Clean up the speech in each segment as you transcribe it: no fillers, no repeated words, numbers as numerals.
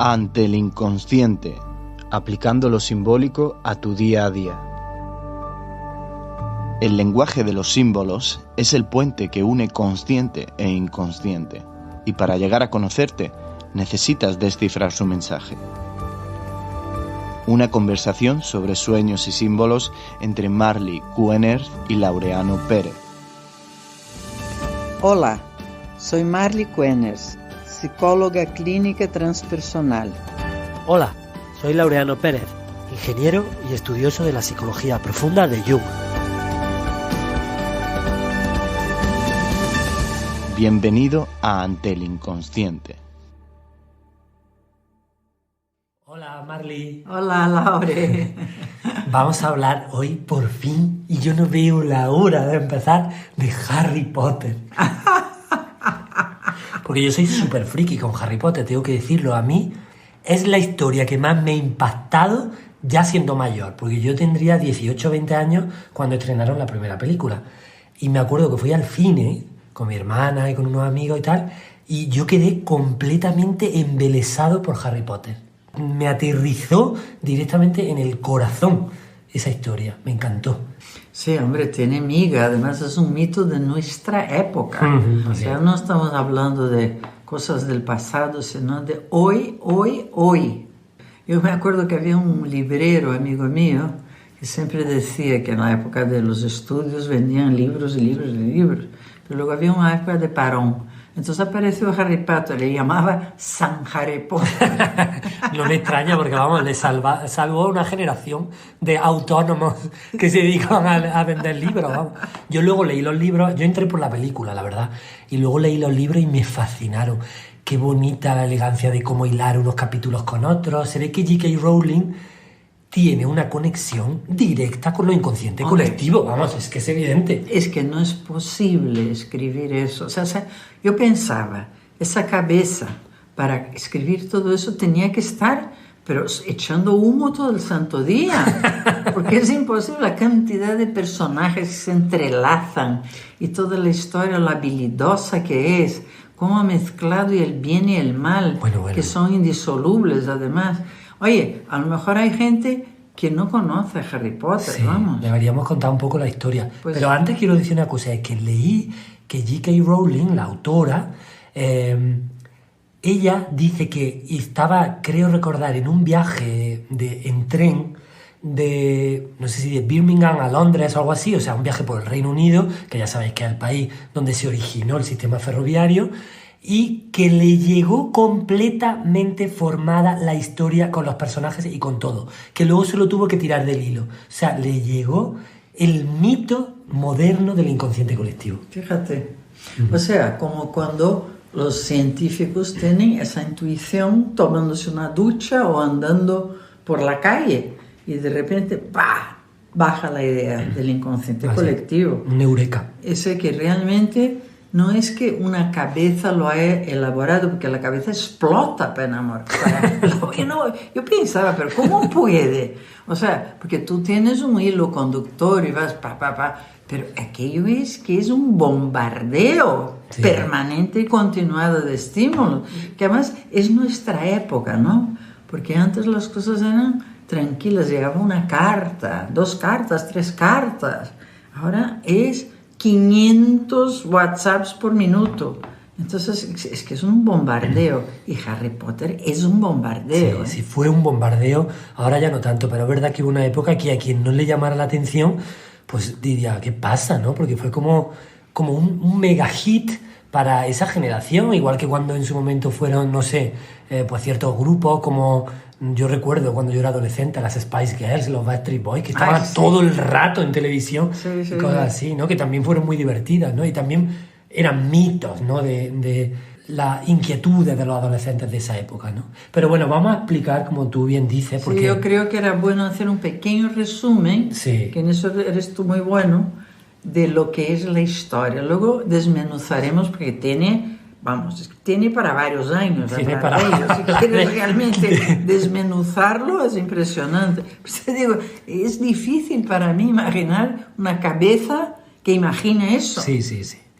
Ante el inconsciente, aplicando lo simbólico a tu día a día. El lenguaje de los símbolos es el puente que une consciente e inconsciente, y para llegar a conocerte, necesitas descifrar su mensaje. Una conversación sobre sueños y símbolos entre Marley Cuenners y Laureano Pérez. Hola, soy Marley Cuenners, psicóloga clínica transpersonal. Hola, soy Laureano Pérez, ingeniero y estudioso de la psicología profunda de Jung. Bienvenido a Ante el Inconsciente. Hola Marley. Hola Laure. Vamos a hablar hoy por fin, y yo no veo la hora de empezar, de Harry Potter. Porque yo soy súper friki con Harry Potter, tengo que decirlo. A mí es la historia que más me ha impactado ya siendo mayor, porque yo tendría 18 o 20 años cuando estrenaron la primera película. Y me acuerdo que fui al cine con mi hermana y con unos amigos y tal, y yo quedé completamente embelesado por Harry Potter. Me aterrizó directamente en el corazón esa historia, me encantó. Sí, hombre, tiene miga, además es un mito de nuestra época. O sea, no estamos hablando de cosas del pasado, sino de hoy. Yo me acuerdo que había un librero, amigo mío, que siempre decía que en la época de los estudios vendían libros y libros y libros, pero luego había una época de parón. Entonces apareció Harry Potter, le llamaba San Harry Potter. No me extraña porque, vamos, le salvó una generación de autónomos que se dedican a vender libros, vamos. Yo luego leí los libros, yo entré por la película, la verdad, y luego leí los libros y me fascinaron. Qué bonita la elegancia de cómo hilar unos capítulos con otros. Se ve que J.K. Rowling tiene una conexión directa con lo inconsciente colectivo. Vamos, es que es evidente. Es que no es posible escribir eso. O sea, yo pensaba, esa cabeza para escribir todo eso tenía que estar, pero echando humo todo el santo día. Porque es imposible la cantidad de personajes que se entrelazan y toda la historia, lo habilidosa que es, cómo ha mezclado el bien y el mal, bueno. Que son indisolubles además. Oye, a lo mejor hay gente que no conoce a Harry Potter, sí, vamos. Deberíamos contar un poco la historia. Pues, pero antes quiero decir una cosa, es que leí que J.K. Rowling, la autora, ella dice que estaba, creo recordar, en un viaje en tren de, no sé si de Birmingham a Londres o algo así, o sea, un viaje por el Reino Unido, que ya sabéis que es el país donde se originó el sistema ferroviario, y que le llegó completamente formada la historia con los personajes y con todo, que luego se lo tuvo que tirar del hilo. O sea, le llegó el mito moderno del inconsciente colectivo. Fíjate, o sea, como cuando los científicos tienen esa intuición tomándose una ducha o andando por la calle y de repente baja la idea del inconsciente colectivo. Un eureka. Ese que realmente no es que una cabeza lo haya elaborado, porque la cabeza explota para enamorar. Yo pensaba, pero ¿cómo puede? O sea, porque tú tienes un hilo conductor y vas pero aquello es que es un bombardeo permanente y continuado de estímulos, que además es nuestra época, ¿no? Porque antes las cosas eran tranquilas, llegaba una carta, 2 cartas, 3 cartas. Ahora es 500 WhatsApps por minuto. Entonces es que es un bombardeo, y Harry Potter es un bombardeo. Sí, fue un bombardeo, ahora ya no tanto, pero es verdad que hubo una época que a quien no le llamara la atención, pues diría, ¿qué pasa? ¿No? Porque fue como un mega hit para esa generación, igual que cuando en su momento fueron, no sé, pues ciertos grupos como... Yo recuerdo cuando yo era adolescente, las Spice Girls, los Backstreet Boys, que estaban todo el rato en televisión, y cosas así, ¿no? Que también fueron muy divertidas, ¿no? Y también eran mitos, ¿no? De las inquietudes de los adolescentes de esa época, ¿no? Pero bueno, vamos a explicar, como tú bien dices, porque... Sí, yo creo que era bueno hacer un pequeño resumen, que en eso eres tú muy bueno, de lo que es la historia. Luego desmenuzaremos, porque tiene para varios años. Tiene para ello. Si quieres realmente desmenuzarlo, es impresionante. Pues te digo, es difícil para mí imaginar una cabeza que imagine eso. Sí.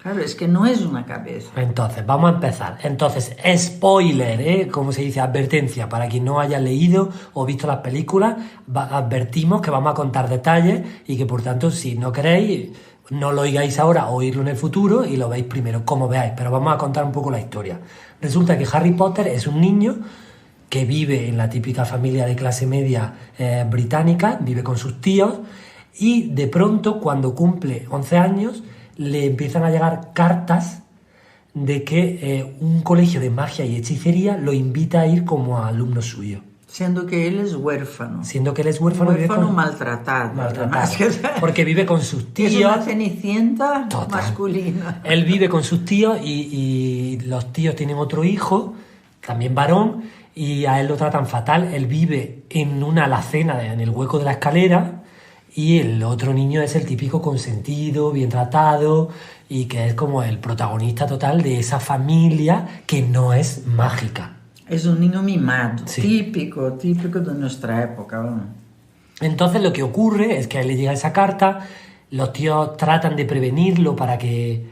Claro, es que no es una cabeza. Entonces, vamos a empezar. Entonces, spoiler, como se dice, advertencia, para quien no haya leído o visto las películas, advertimos que vamos a contar detalles y que por tanto, si no queréis, no lo oigáis ahora, oírlo en el futuro y lo veis primero, como veáis, pero vamos a contar un poco la historia. Resulta que Harry Potter es un niño que vive en la típica familia de clase media británica, vive con sus tíos, y de pronto, cuando cumple 11 años, le empiezan a llegar cartas de que un colegio de magia y hechicería lo invita a ir como alumno suyo. Siendo que él es huérfano. Siendo que él es huérfano. Huérfano maltratado. Porque vive con sus tíos. Es una Cenicienta total. Masculina. Él vive con sus tíos y los tíos tienen otro hijo, también varón, y a él lo tratan fatal. Él vive en una alacena, en el hueco de la escalera, y el otro niño es el típico consentido, bien tratado, y que es como el protagonista total de esa familia que no es mágica. Es un niño mimado, sí. típico de nuestra época. ¿No? Entonces lo que ocurre es que a él le llega esa carta, los tíos tratan de prevenirlo para que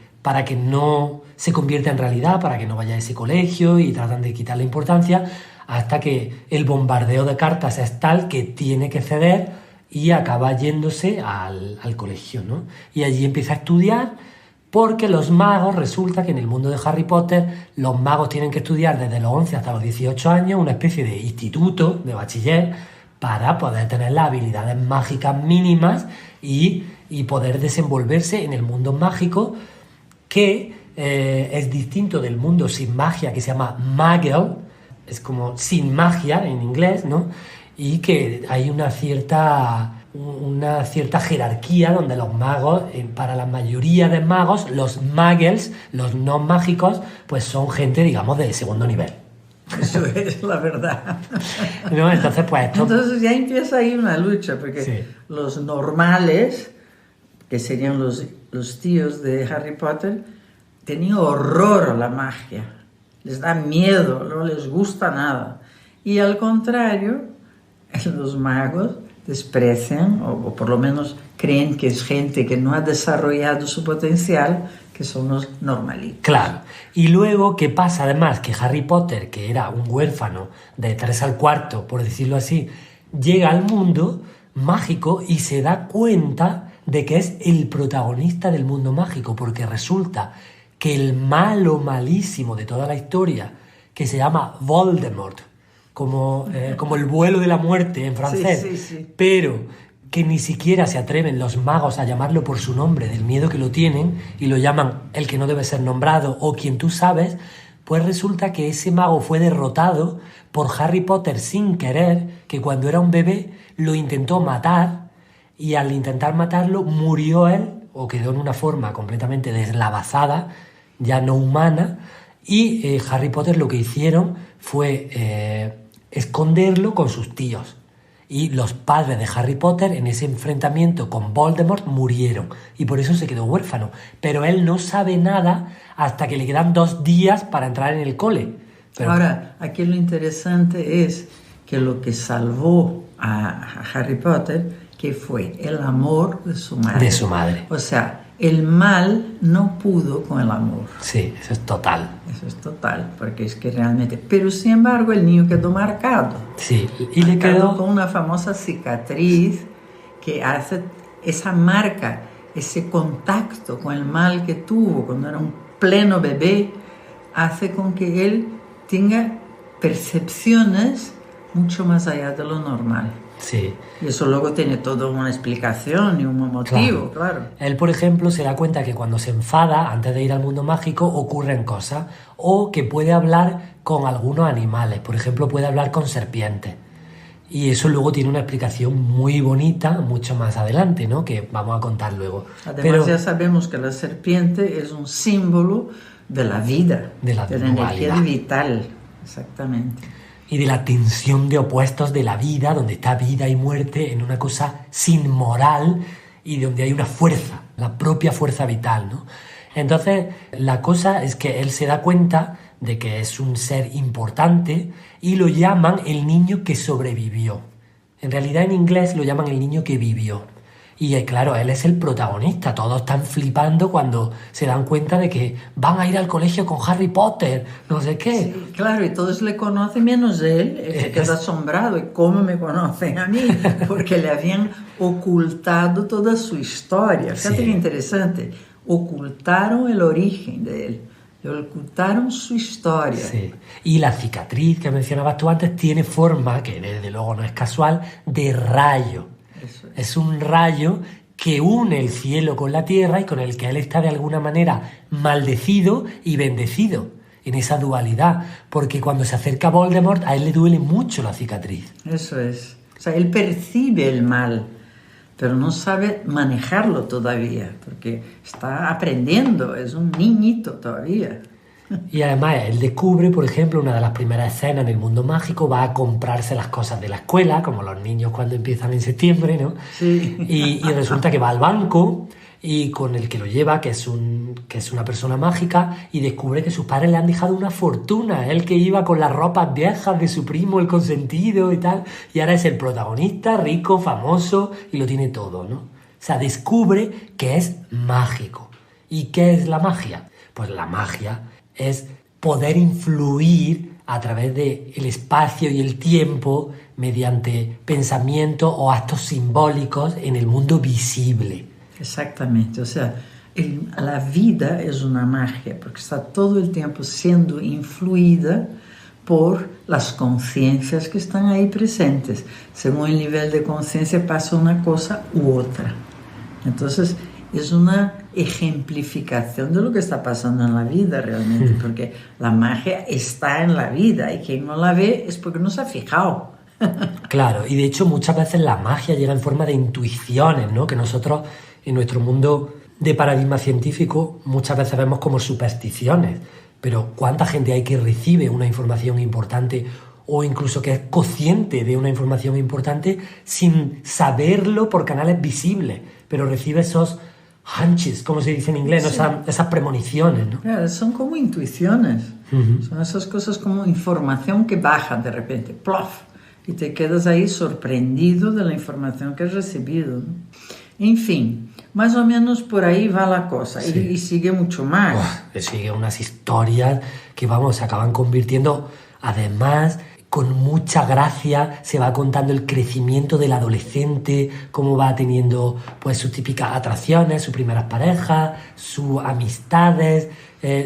no se convierta en realidad, para que no vaya a ese colegio, y tratan de quitarle importancia, hasta que el bombardeo de cartas es tal que tiene que ceder y acaba yéndose al colegio, ¿no? Y allí empieza a estudiar, porque los magos, resulta que en el mundo de Harry Potter, los magos tienen que estudiar desde los 11 hasta los 18 años, una especie de instituto, de bachiller, para poder tener las habilidades mágicas mínimas y poder desenvolverse en el mundo mágico, que es distinto del mundo sin magia, que se llama Muggle, es como sin magia en inglés, ¿no? Y que hay una cierta jerarquía donde los magos, para la mayoría de magos, los muggles, los no mágicos, pues son gente, digamos, de segundo nivel. Eso es la verdad. ¿No? Entonces, pues esto... Entonces ya empieza ahí una lucha, porque sí. Los normales, que serían los tíos de Harry Potter, tenían horror a la magia. Les da miedo, no les gusta nada. Y al contrario, los magos desprecian, o por lo menos creen que es gente que no ha desarrollado su potencial, que son los normalitos. Claro. Y luego, ¿qué pasa? Además, que Harry Potter, que era un huérfano de 3 al cuarto, por decirlo así, llega al mundo mágico y se da cuenta de que es el protagonista del mundo mágico, porque resulta que el malo malísimo de toda la historia, que se llama Voldemort, como el vuelo de la muerte en francés, sí. Pero que ni siquiera se atreven los magos a llamarlo por su nombre, del miedo que lo tienen, y lo llaman el que no debe ser nombrado o quien tú sabes, pues resulta que ese mago fue derrotado por Harry Potter sin querer, que cuando era un bebé lo intentó matar, y al intentar matarlo murió él, o quedó en una forma completamente deslavazada, ya no humana, y Harry Potter lo que hicieron fue esconderlo con sus tíos. Y los padres de Harry Potter en ese enfrentamiento con Voldemort murieron. Y por eso se quedó huérfano. Pero él no sabe nada hasta que le quedan 2 días para entrar en el cole. Pero... Ahora, aquí lo interesante es que lo que salvó a Harry Potter, que fue el amor de su madre. De su madre. O sea, el mal no pudo con el amor. Sí, eso es total. Eso es total, porque es que realmente... Pero sin embargo el niño quedó marcado. Sí, y le quedó... con una famosa cicatriz que hace esa marca, ese contacto con el mal que tuvo cuando era un pleno bebé, hace con que él tenga percepciones mucho más allá de lo normal. Sí. Y eso luego tiene toda una explicación y un motivo, claro. Él, por ejemplo, se da cuenta que cuando se enfada, antes de ir al mundo mágico, ocurren cosas. O que puede hablar con algunos animales. Por ejemplo, puede hablar con serpientes. Y eso luego tiene una explicación muy bonita, mucho más adelante, ¿no? Que vamos a contar luego. Además, ya sabemos que la serpiente es un símbolo de la vida, de la energía vital. Exactamente. Y de la tensión de opuestos de la vida, donde está vida y muerte en una cosa sin moral y donde hay una fuerza, la propia fuerza vital, ¿no? Entonces, la cosa es que él se da cuenta de que es un ser importante y lo llaman el niño que sobrevivió. En realidad, en inglés lo llaman el niño que vivió. Y claro, él es el protagonista. Todos están flipando cuando se dan cuenta de que van a ir al colegio con Harry Potter, no sé qué. Sí, claro, y todos le conocen menos él. Él se queda asombrado. ¿Y cómo me conocen a mí? Porque le habían ocultado toda su historia. Fíjate Sí. qué interesante. Ocultaron el origen de él. Le ocultaron su historia. Sí. Y la cicatriz que mencionabas tú antes tiene forma, que desde luego no es casual, de rayo. Eso es. Es un rayo que une el cielo con la tierra y con el que él está de alguna manera maldecido y bendecido en esa dualidad. Porque cuando se acerca a Voldemort, a él le duele mucho la cicatriz. Eso es. O sea, él percibe el mal, pero no sabe manejarlo todavía, porque está aprendiendo, es un niñito todavía. Y además él descubre, por ejemplo, una de las primeras escenas en el mundo mágico, va a comprarse las cosas de la escuela, como los niños cuando empiezan en septiembre, ¿no? Sí. Y resulta que va al banco y con el que lo lleva, que es una persona mágica, y descubre que sus padres le han dejado una fortuna. Él que iba con las ropas viejas de su primo, el consentido y tal, y ahora es el protagonista, rico, famoso, y lo tiene todo, ¿no? O sea, descubre que es mágico. ¿Y qué es la magia? Pues la magia es poder influir a través del espacio y el tiempo mediante pensamientos o actos simbólicos en el mundo visible. Exactamente, o sea, la vida es una magia, porque está todo el tiempo siendo influida por las conciencias que están ahí presentes. Según el nivel de conciencia pasa una cosa u otra. Entonces, es una ejemplificación de lo que está pasando en la vida realmente, porque la magia está en la vida y quien no la ve es porque no se ha fijado. Claro, y de hecho muchas veces la magia llega en forma de intuiciones, ¿no? Que nosotros en nuestro mundo de paradigma científico muchas veces vemos como supersticiones, pero ¿cuánta gente hay que recibe una información importante o incluso que es consciente de una información importante sin saberlo por canales visibles, pero recibe esos hunches, como se dice en inglés, Sí. ¿no? Esas premoniciones, ¿no? Claro, son como intuiciones, son esas cosas como información que baja de repente, plof, y te quedas ahí sorprendido de la información que has recibido, ¿no? En fin, más o menos por ahí va la cosa, Sí. y sigue mucho más. Le sigue unas historias que, vamos, se acaban convirtiendo, además, con mucha gracia, se va contando el crecimiento del adolescente, cómo va teniendo pues sus típicas atracciones, sus primeras parejas, sus amistades,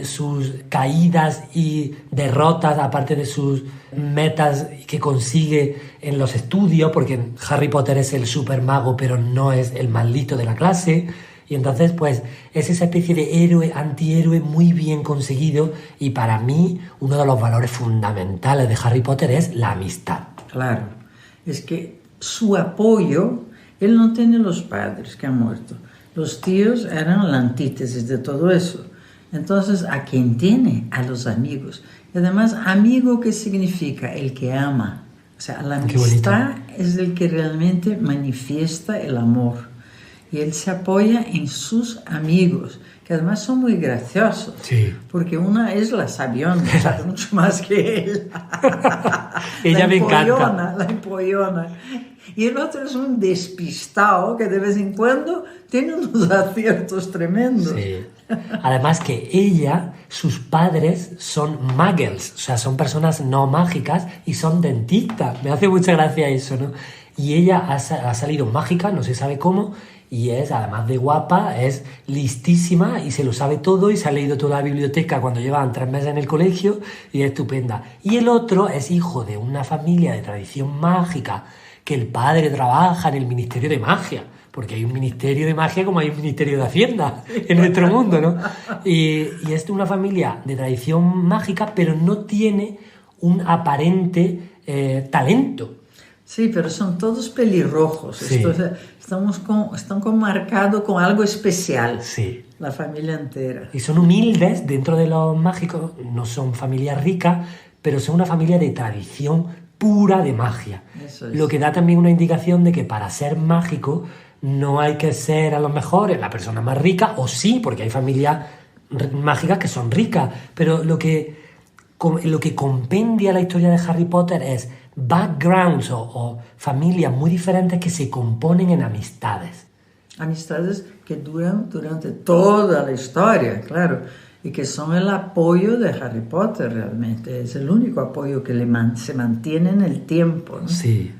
sus caídas y derrotas, aparte de sus metas que consigue en los estudios, porque Harry Potter es el super mago, pero no es el maldito de la clase. Y entonces, pues, es esa especie de héroe, antihéroe muy bien conseguido. Y para mí, uno de los valores fundamentales de Harry Potter es la amistad. Claro, es que su apoyo, él no tiene los padres que han muerto. Los tíos eran la antítesis de todo eso. Entonces, ¿a quién tiene? A los amigos. Y además, amigo, ¿qué significa? El que ama. O sea, la Qué bonito. amistad es el que realmente manifiesta el amor. Y él se apoya en sus amigos, que además son muy graciosos. Sí. Porque una es la sabiona, sabe mucho más que él. Ella me encanta. La empollona. Y el otro es un despistado que de vez en cuando tiene unos aciertos tremendos. Sí. Además que ella, sus padres son muggles, o sea, son personas no mágicas y son dentistas. Me hace mucha gracia eso, ¿no? Y ella ha salido mágica, no se sabe cómo, y es, además de guapa, es listísima y se lo sabe todo y se ha leído toda la biblioteca cuando llevaban 3 meses en el colegio y es estupenda. Y el otro es hijo de una familia de tradición mágica, que el padre trabaja en el Ministerio de Magia, porque hay un Ministerio de Magia como hay un Ministerio de Hacienda en nuestro mundo, ¿no? Y es de una familia de tradición mágica, pero no tiene un aparente talento. Sí, pero son todos pelirrojos. Sí. Están marcados con algo especial. Sí. La familia entera. Y son humildes dentro de los mágicos, no son familias ricas, pero son una familia de tradición pura de magia. Eso es. Lo que da también una indicación de que para ser mágico no hay que ser a lo mejor la persona más rica, o sí, porque hay familias mágicas que son ricas, pero lo que compendia la historia de Harry Potter es backgrounds o familias muy diferentes que se componen en amistades. Amistades que duran durante toda la historia, claro, y que son el apoyo de Harry Potter realmente. Es el único apoyo que se mantiene en el tiempo, ¿no? Sí.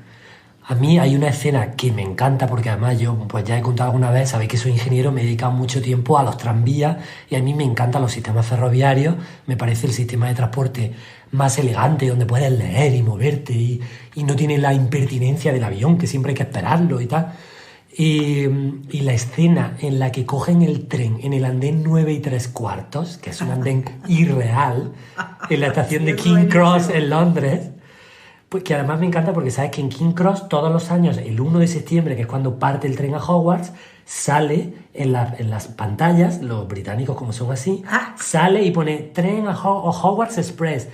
A mí hay una escena que me encanta porque además yo, pues ya he contado alguna vez, sabéis que soy ingeniero, me he dedicado mucho tiempo a los tranvías y a mí me encantan los sistemas ferroviarios, me parece el sistema de transporte más elegante, donde puedes leer y moverte y no tiene la impertinencia del avión, que siempre hay que esperarlo y tal. Y la escena en la que cogen el tren en el andén 9 3/4, que es un andén irreal, en la estación de King Cross en Londres, pues que además me encanta porque sabes que en King Cross todos los años, el 1 de septiembre, que es cuando parte el tren a Hogwarts, sale en las pantallas, los británicos como son así, sale y pone tren a Hogwarts Express.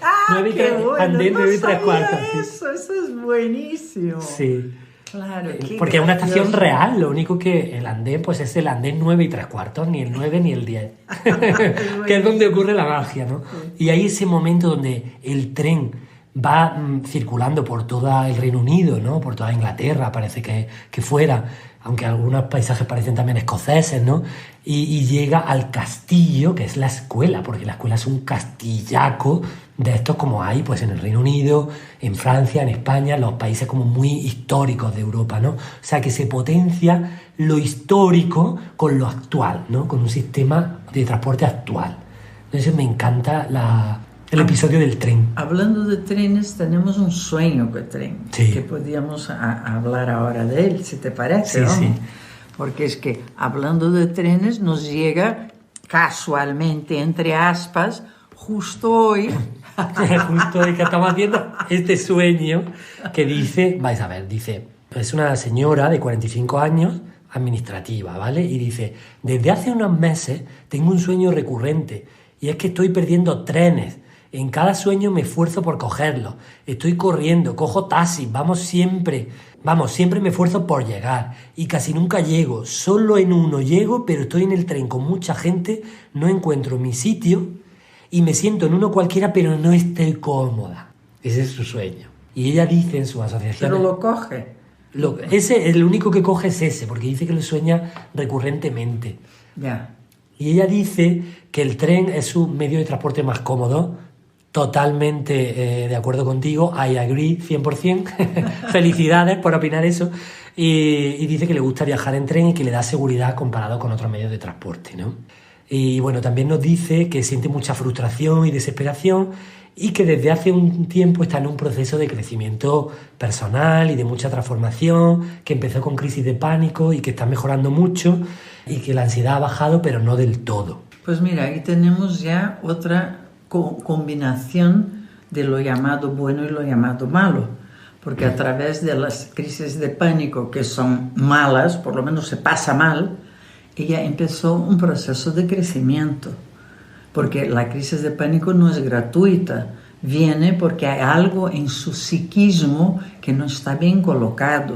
¡Qué bueno! Andén 9 3/4. Eso es buenísimo. Sí. Claro, porque es una estación real, lo único que el andén pues es el andén 9 3/4, ni el 9 ni el 10, que es donde ocurre la magia, ¿no? Sí. Y hay ese momento donde el tren va circulando por todo el Reino Unido, ¿no? Por toda Inglaterra, parece que fuera, aunque algunos paisajes parecen también escoceses, ¿no? Y llega al castillo, que es la escuela, porque la escuela es un castillaco de estos como hay pues en el Reino Unido, en Francia, en España, los países como muy históricos de Europa, ¿no? O sea, que se potencia lo histórico con lo actual, ¿no? Con un sistema de transporte actual. Entonces me encanta el episodio del tren. Hablando de trenes, tenemos un sueño con el tren, sí, que podríamos hablar ahora de él, si te parece, sí, ¿no? Sí. Porque es que, hablando de trenes, nos llega casualmente, entre aspas, justo hoy... Justo hoy que estamos haciendo este sueño que dice, vais a ver, dice, es una señora de 45 años, administrativa, ¿vale? Y dice, desde hace unos meses tengo un sueño recurrente y es que estoy perdiendo trenes. En cada sueño me esfuerzo por cogerlos. Estoy corriendo, cojo taxis, siempre me esfuerzo por llegar y casi nunca llego. Solo en uno llego, pero estoy en el tren con mucha gente, no encuentro mi sitio y me siento en uno cualquiera, pero no estoy cómoda. Ese es su sueño. Y ella dice en su asociación... Pero lo coge. El único que coge es ese, porque dice que lo sueña recurrentemente. Ya. Y ella dice que el tren es su medio de transporte más cómodo. Totalmente de acuerdo contigo. I agree, 100%. Felicidades por opinar eso. Y dice que le gusta viajar en tren y que le da seguridad comparado con otros medios de transporte, ¿no? Y bueno, también nos dice que siente mucha frustración y desesperación y que desde hace un tiempo está en un proceso de crecimiento personal y de mucha transformación, que empezó con crisis de pánico y que está mejorando mucho y que la ansiedad ha bajado, pero no del todo. Pues mira, ahí tenemos ya otra combinación de lo llamado bueno y lo llamado malo, porque a través de las crisis de pánico, que son malas, por lo menos se pasa mal, ella empezó un proceso de crecimiento, porque la crisis de pánico no es gratuita, viene porque hay algo en su psiquismo que no está bien colocado.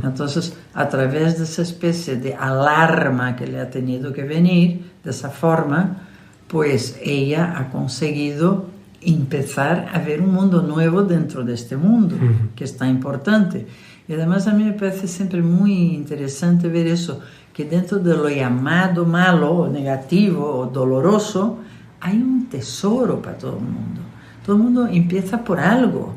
Entonces, a través de esa especie de alarma que le ha tenido que venir, de esa forma, pues ella ha conseguido empezar a ver un mundo nuevo dentro de este mundo, que es tan importante. Y además a mí me parece siempre muy interesante ver eso, que dentro de lo llamado malo, o negativo, o doloroso, hay un tesoro para todo el mundo. Todo el mundo empieza por algo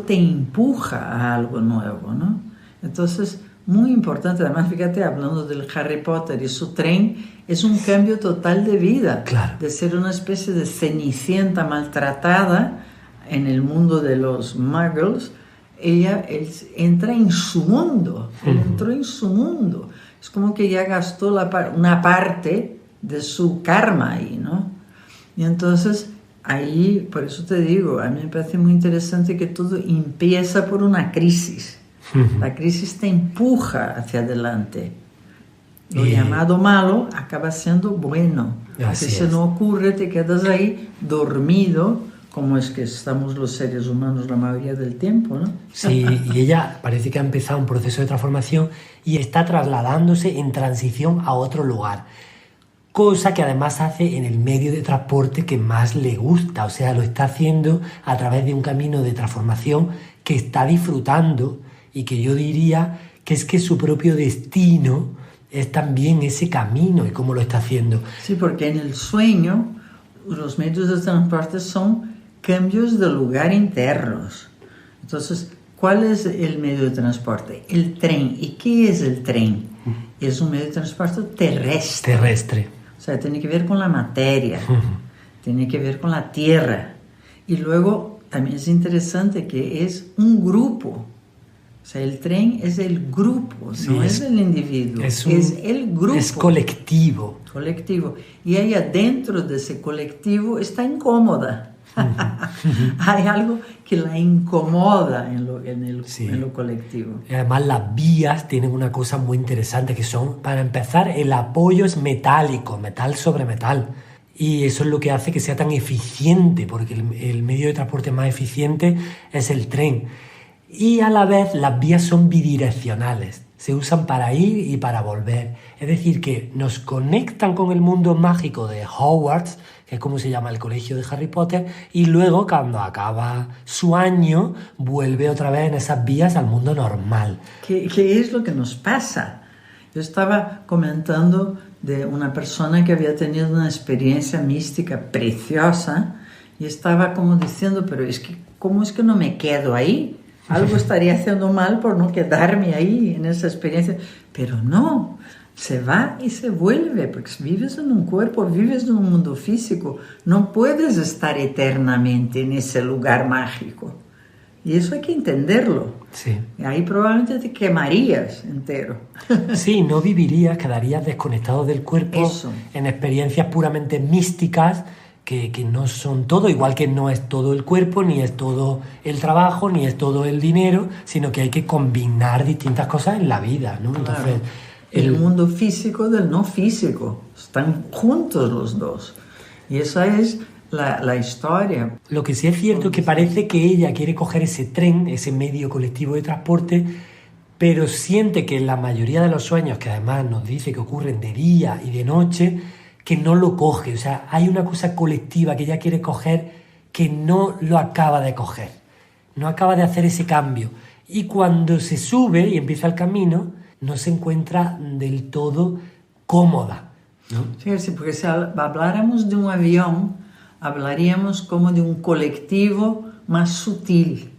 te empuja a algo nuevo, ¿no? Entonces, muy importante, además, fíjate, hablando del Harry Potter y su tren, es un cambio total de vida, claro, de ser una especie de cenicienta maltratada en el mundo de los muggles. Él entra en su mundo, él entró en su mundo. Es como que ya gastó una parte de su karma ahí, ¿no? Y entonces, ahí, por eso te digo, a mí me parece muy interesante que todo empieza por una crisis. La crisis te empuja hacia adelante. Lo llamado malo acaba siendo bueno. Si se no ocurre, te quedas ahí dormido, como es que estamos los seres humanos la mayoría del tiempo, ¿no? Sí, y ella parece que ha empezado un proceso de transformación y está trasladándose en transición a otro lugar. Cosa que además hace en el medio de transporte que más le gusta. O sea, lo está haciendo a través de un camino de transformación que está disfrutando y que yo diría que es que su propio destino es también ese camino y cómo lo está haciendo. Sí, porque en el sueño los medios de transporte son cambios de lugar internos. Entonces, ¿cuál es el medio de transporte? El tren. ¿Y qué es el tren? Es un medio de transporte terrestre. Terrestre. O sea, tiene que ver con la materia, tiene que ver con la tierra. Y luego también es interesante que es un grupo. O sea, el tren es el grupo, sí, no es el individuo, es el grupo. Es colectivo. Colectivo. Y ella dentro de ese colectivo está incómoda. Hay algo que la incomoda en lo colectivo. Y además las vías tienen una cosa muy interesante que son, para empezar, el apoyo es metálico, metal sobre metal. Y eso es lo que hace que sea tan eficiente, porque el medio de transporte más eficiente es el tren. Y a la vez las vías son bidireccionales, se usan para ir y para volver. Es decir, que nos conectan con el mundo mágico de Hogwarts, que es como se llama el colegio de Harry Potter, y luego cuando acaba su año vuelve otra vez en esas vías al mundo normal. ¿Qué es lo que nos pasa? Yo estaba comentando de una persona que había tenido una experiencia mística preciosa y estaba como diciendo, pero es que, ¿cómo es que no me quedo ahí? Algo estaría haciendo mal por no quedarme ahí en esa experiencia. Pero no, se va y se vuelve, porque vives en un cuerpo, vives en un mundo físico. No puedes estar eternamente en ese lugar mágico. Y eso hay que entenderlo. Sí. Ahí probablemente te quemarías entero. Sí, no vivirías, quedarías desconectado del cuerpo. Eso. En experiencias puramente místicas que no son todo, igual que no es todo el cuerpo, ni es todo el trabajo, ni es todo el dinero, sino que hay que combinar distintas cosas en la vida, ¿no? Claro. Entonces, el mundo físico del no físico, están juntos los dos. Y esa es la historia. Lo que sí es cierto es que parece que ella quiere coger ese tren, ese medio colectivo de transporte, pero siente que en la mayoría de los sueños, que además nos dice que ocurren de día y de noche, que no lo coge. O sea, hay una cosa colectiva que ella quiere coger que no lo acaba de coger. No acaba de hacer ese cambio. Y cuando se sube y empieza el camino, no se encuentra del todo cómoda, ¿no? Sí, porque si habláramos de un avión, hablaríamos como de un colectivo más sutil.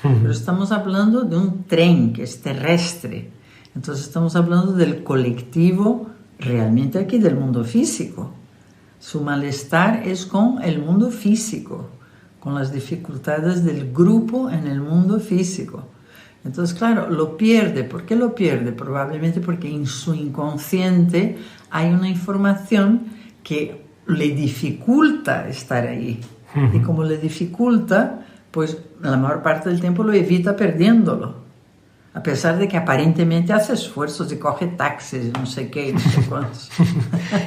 Pero estamos hablando de un tren que es terrestre. Entonces estamos hablando del colectivo realmente aquí del mundo físico. Su malestar es con el mundo físico, con las dificultades del grupo en el mundo físico. Entonces, claro, lo pierde. ¿Por qué lo pierde? Probablemente porque en su inconsciente hay una información que le dificulta estar ahí. Y como le dificulta, pues la mayor parte del tiempo lo evita perdiéndolo. A pesar de que aparentemente hace esfuerzos y coge taxis, no sé qué, no sé cuántos.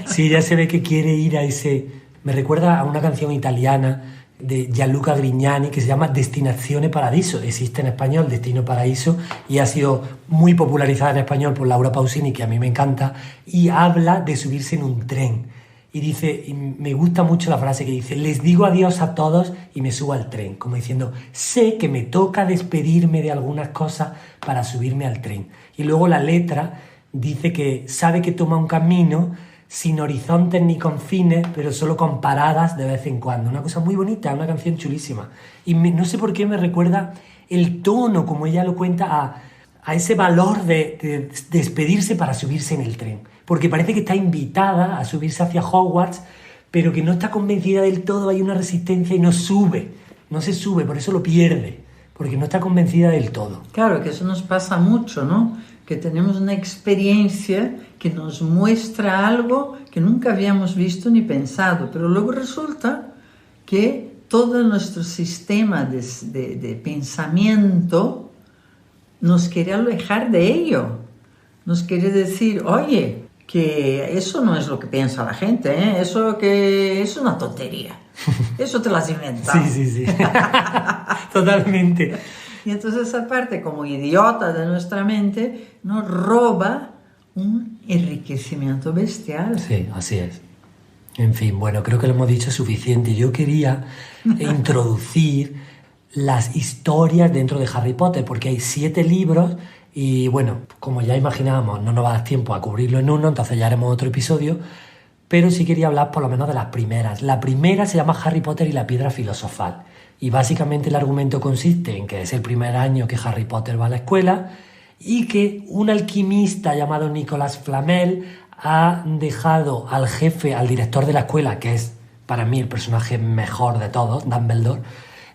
Sí, ya se ve que quiere ir a ese... Me recuerda a una canción italiana de Gianluca Grignani que se llama Destinazione Paradiso. Existe en español, Destino Paraíso, y ha sido muy popularizada en español por Laura Pausini, que a mí me encanta, y habla de subirse en un tren. Y dice, y me gusta mucho la frase que dice, les digo adiós a todos y me subo al tren. Como diciendo, sé que me toca despedirme de algunas cosas para subirme al tren. Y luego la letra dice que sabe que toma un camino sin horizontes ni confines, pero solo con paradas de vez en cuando. Una cosa muy bonita, una canción chulísima. Y no sé por qué me recuerda el tono, como ella lo cuenta, a ese valor de despedirse para subirse en el tren. Porque parece que está invitada a subirse hacia Hogwarts, pero que no está convencida del todo, hay una resistencia y no se sube, por eso lo pierde, porque no está convencida del todo. Claro, que eso nos pasa mucho, ¿no? Que tenemos una experiencia que nos muestra algo que nunca habíamos visto ni pensado, pero luego resulta que todo nuestro sistema de pensamiento nos quiere alejar de ello, nos quiere decir, oye, que eso no es lo que piensa la gente, ¿eh? Eso es una tontería. Eso te lo has inventado. Sí. Totalmente. Y entonces esa parte como idiota de nuestra mente nos roba un enriquecimiento bestial. Sí, así es. En fin, bueno, creo que lo hemos dicho suficiente. Yo quería introducir las historias dentro de Harry Potter, porque hay 7 libros Y bueno, como ya imaginábamos, no nos va a dar tiempo a cubrirlo en uno, entonces ya haremos otro episodio, pero sí quería hablar por lo menos de las primeras. La primera se llama Harry Potter y la piedra filosofal, y básicamente el argumento consiste en que es el primer año que Harry Potter va a la escuela y que un alquimista llamado Nicolas Flamel ha dejado al jefe, al director de la escuela, que es para mí el personaje mejor de todos, Dumbledore,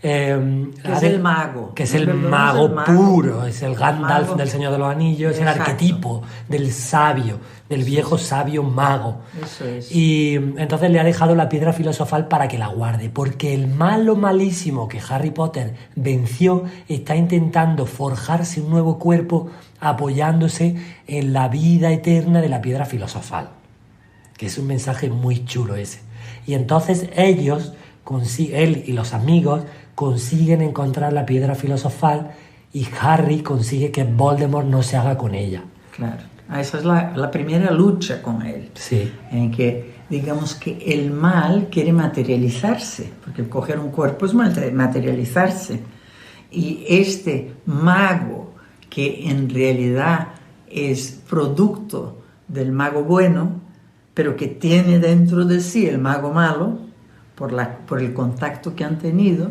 que es el mago. Que es el mago puro, es el Gandalf del Señor de los Anillos, es el arquetipo del sabio, del viejo sabio mago. Eso es. Y entonces le ha dejado la piedra filosofal para que la guarde, porque el malo malísimo que Harry Potter venció está intentando forjarse un nuevo cuerpo apoyándose en la vida eterna de la piedra filosofal, que es un mensaje muy chulo ese. Y entonces ellos, él y los amigos, consiguen encontrar la piedra filosofal y Harry consigue que Voldemort no se haga con ella. Claro, esa es la primera lucha con él. Sí. En que, digamos que el mal quiere materializarse, porque coger un cuerpo es materializarse. Y este mago, que en realidad es producto del mago bueno, pero que tiene dentro de sí el mago malo, por el contacto que han tenido,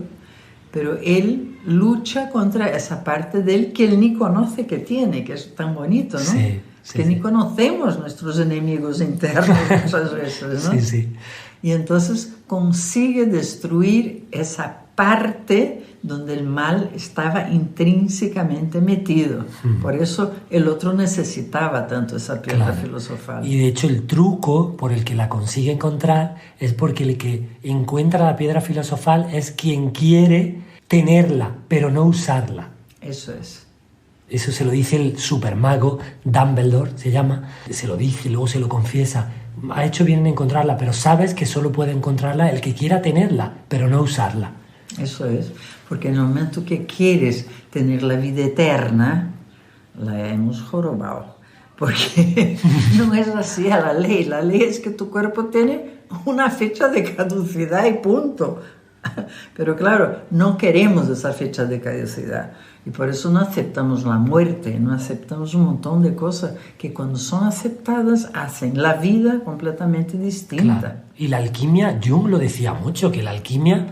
pero él lucha contra esa parte de él que él ni conoce que tiene, que es tan bonito, ¿no? Sí, que ni conocemos nuestros enemigos internos muchas veces, ¿no? Sí, sí. Y entonces consigue destruir esa parte donde el mal estaba intrínsecamente metido. Por eso el otro necesitaba tanto esa piedra filosofal. Y de hecho el truco por el que la consigue encontrar es porque el que encuentra la piedra filosofal es quien quiere tenerla, pero no usarla. Eso es. Eso se lo dice el supermago, Dumbledore se llama, se lo dice, luego se lo confiesa. Ha hecho bien en encontrarla, pero sabes que solo puede encontrarla el que quiera tenerla, pero no usarla. Eso es, porque en el momento que quieres tener la vida eterna, la hemos jorobado. Porque no es así a la ley. La ley es que tu cuerpo tiene una fecha de caducidad y punto. Pero claro, no queremos esa fecha de caducidad. Y por eso no aceptamos la muerte, no aceptamos un montón de cosas que cuando son aceptadas hacen la vida completamente distinta. Claro. Y la alquimia, Jung lo decía mucho, que la alquimia,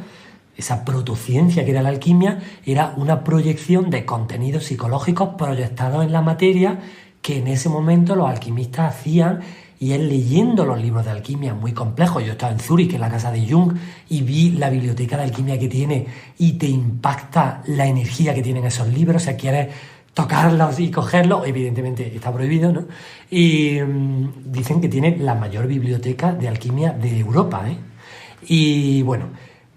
esa protociencia que era la alquimia, era una proyección de contenidos psicológicos proyectados en la materia que en ese momento los alquimistas hacían. Y él leyendo los libros de alquimia muy complejos, yo estaba en Zúrich, en la casa de Jung, y vi la biblioteca de alquimia que tiene y te impacta la energía que tienen esos libros. O sea, quieres tocarlos y cogerlos, evidentemente está prohibido, ¿no? Y dicen que tiene la mayor biblioteca de alquimia de Europa, ¿eh? Y bueno,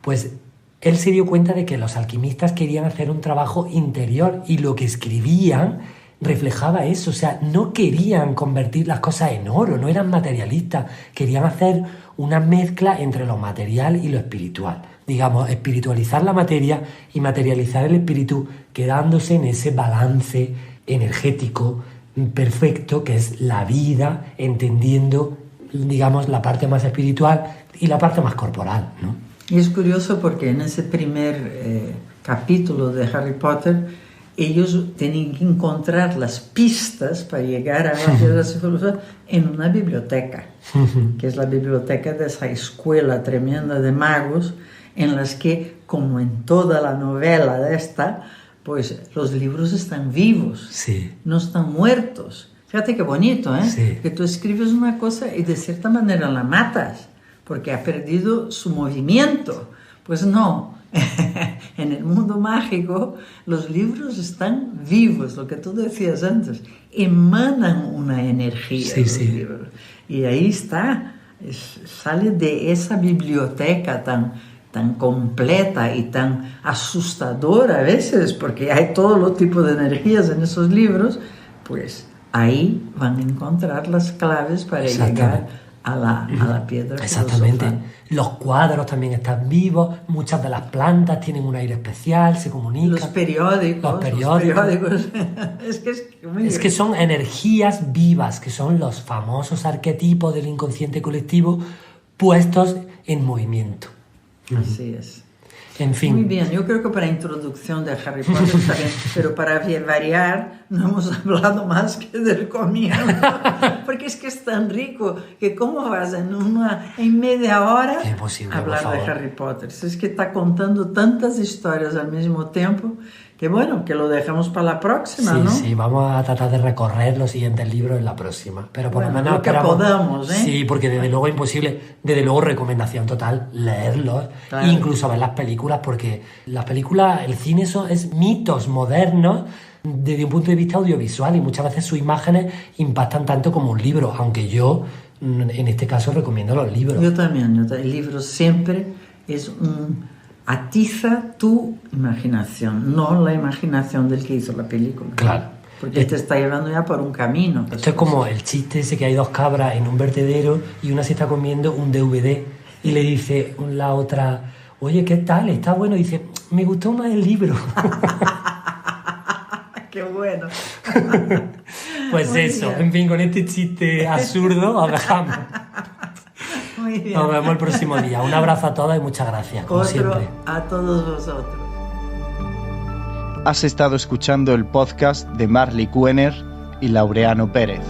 pues él se dio cuenta de que los alquimistas querían hacer un trabajo interior y lo que escribían reflejaba eso. O sea, no querían convertir las cosas en oro, no eran materialistas, querían hacer una mezcla entre lo material y lo espiritual. Digamos, espiritualizar la materia y materializar el espíritu, quedándose en ese balance energético perfecto que es la vida, entendiendo, digamos, la parte más espiritual y la parte más corporal, ¿no? Y es curioso porque en ese primer capítulo de Harry Potter ellos tienen que encontrar las pistas para llegar a la piedra filosofal en una biblioteca, que es la biblioteca de esa escuela tremenda de magos, en las que, como en toda la novela de esta, pues los libros están vivos, sí, no están muertos. Fíjate qué bonito, ¿eh? Sí. Que tú escribes una cosa y de cierta manera la matas, porque ha perdido su movimiento. Pues no. En el mundo mágico los libros están vivos, lo que tú decías antes, emanan una energía. Sí, sí. Libros. Y ahí está, sale de esa biblioteca tan completa y tan asustadora a veces, porque hay todo los tipos de energías en esos libros, pues ahí van a encontrar las claves para llegar a la piedra Exactamente. filosofal. Los cuadros también están vivos, muchas de las plantas tienen un aire especial, se comunican. Los periódicos. Es que son energías vivas, que son los famosos arquetipos del inconsciente colectivo puestos en movimiento. Así es. En fin. Muy bien, yo creo que para introducción de Harry Potter está bien, pero para variar no hemos hablado más que del comienzo, porque es que es tan rico que cómo vas en media hora Imposible, hablar de Harry Potter. Es que está contando tantas historias al mismo tiempo que bueno, que lo dejamos para la próxima, Sí, ¿no? sí, vamos a tratar de recorrer los siguientes libros en la próxima. Pero por lo menos lo que esperamos. podamos, ¿eh? Sí, porque desde luego es imposible, desde luego recomendación total, leerlos, Claro. incluso ver las películas, porque las películas, el cine eso es mitos modernos desde un punto de vista audiovisual y muchas veces sus imágenes impactan tanto como un libro, aunque yo en este caso recomiendo los libros. Yo también, el libro siempre es atiza tu imaginación, no la imaginación del que hizo la película. Claro. Porque te está llevando ya por un camino. Esto es como el chiste ese que hay dos cabras en un vertedero y una se está comiendo un DVD y le dice la otra, oye, ¿qué tal? ¿Está bueno? Y dice, me gustó más el libro. ¡Qué bueno! Pues Muy eso, bien. en fin, con este chiste absurdo os dejamos. Muy bien. Nos vemos el próximo día. Un abrazo a todas y muchas gracias, como Otro siempre. a todos vosotros. Has estado escuchando el podcast de Marley Kuener y Laureano Pérez.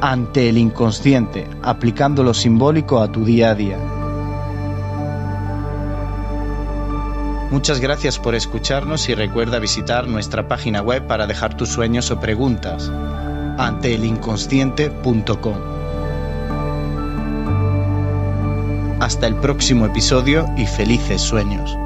Ante el inconsciente, aplicando lo simbólico a tu día a día. Muchas gracias por escucharnos y recuerda visitar nuestra página web para dejar tus sueños o preguntas. Anteelinconsciente.com. Hasta el próximo episodio y felices sueños.